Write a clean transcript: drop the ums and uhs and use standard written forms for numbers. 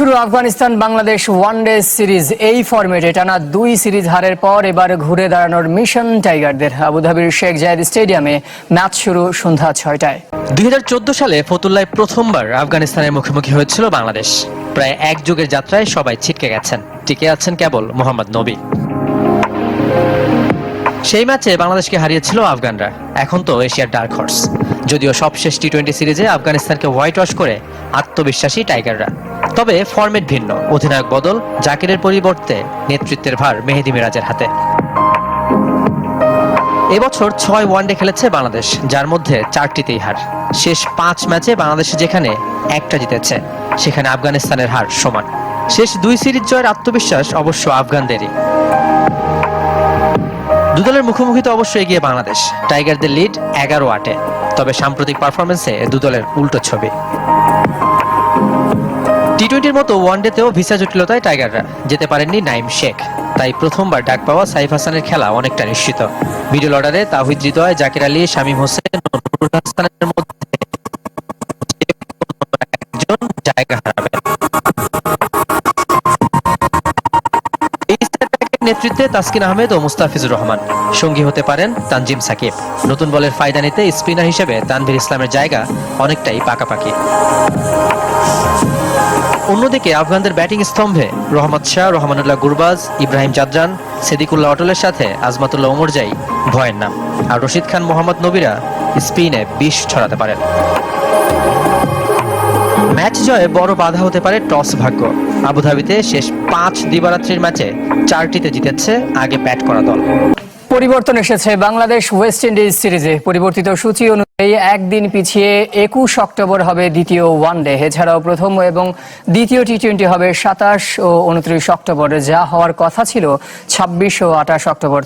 শুরু Afghanistan Bangladesh one day series. এই ফরম্যাটে টানা 2 সিরিজ হারের পর এবার ঘুরে দাঁড়ানোর মিশন টাইগারদের। আবুধাবির শেখ জায়েদ স্টেডিয়ামে ম্যাচ শুরু সন্ধ্যা 6টায়। 2014 সালে ফতুল্লায় প্রথমবার আফগানিস্তানের মুখোমুখি হয়েছিল বাংলাদেশ। প্রায় এক যুগের যাত্রায় সবাই ছিটকে গেছেন, টিকে আছেন কেবল মোহাম্মদ নবী। সেই ম্যাচে বাংলাদেশকে হারিয়েছিল আফগানরা, এখন তো এশিয়ার ডার্ক হর্স। যদিও সবশেষ টি-20 সিরিজে আফগানিস্তানকে হোয়াইট ওয়াশ করে আত্মবিশ্বাসী টাইগাররা। তবে ফরম্যাট ভিন্ন, অধিনায়ক বদল, জাকিরের পরিবর্তে নেতৃত্বের ভার মেহেদী মিরাজের হাতে। এবছর 6 ওয়ানডে খেলেছে বাংলাদেশ, যার মধ্যে 4টিতেই হার। শেষ 5 ম্যাচে বাংলাদেশ যেখানে একটা জিতেছে, সেখানে আফগানিস্তানের হার সমান। শেষ 2 সিরিজ জয়ের আত্মবিশ্বাস অবশ্য আফগানদেরই। দুদলের মুখোমুখিতে অবশ্য এগিয়ে বাংলাদেশ, টাইগারদের লিড 11-8-এ। তবে সাম্প্রতিক পারফরমেন্সে দুদলের উল্টো ছবি। টি-20-র মতো ওয়ানডেতেও ভিসা জটিলতায় টাইগাররা যেতে পারেননি নাইম শেখ। তাই প্রথমবার ডাক পাওয়া সাইফ হাসানের খেলা অনেকটা নিশ্চিত। মিডল অর্ডারে তাওহিদ হৃদয়, জাকির আলী, শামীম হোসেন, নুরুল হাসানের মধ্যে একজন জায়গা হারাবে। নেতৃত্বে তাসকিন আহমেদ ও মুস্তাফিজুর রহমান, সঙ্গী হতে পারেন তানজিম সাকিব। নতুন বলের ফায়দা নিতে স্পিনার হিসেবে তানভীর ইসলামের জায়গা অনেকটাই পাকাপাকি। অন্যদিকে আফগানদের ব্যাটিং স্তম্ভে রহমত শাহ, রহমানুল্লাহ গুরবাজ, ইব্রাহিম জাদরান, সিদ্দিকুল্লাহ অটলের সাথে আজমাতুল্লাহ ওমরজাই ভয়ের নাম। আর রশিদ খান, মোহাম্মদ নবীরা স্পিনে বিষ ছড়াতে পারেন। ম্যাচ জয়ে বড় বাধা হতে পারে টস ভাগ্য। আবুধাবিতে শেষ 5 দিবারাত্রির ম্যাচে 4টিতে জিতেছে আগে ব্যাট করা দল। পরিবর্তন এসেছে বাংলাদেশ ওয়েস্ট ইন্ডিজ সিরিজে। পরিবর্তিত সূচি অনুযায়ী একদিন পিছিয়ে 21 অক্টোবর হবে দ্বিতীয় ওয়ানডে। এছাড়াও প্রথম এবং দ্বিতীয় টি-20 হবে 27 ও 29 অক্টোবর, যা হওয়ার কথা ছিল 26 ও 28 অক্টোবর।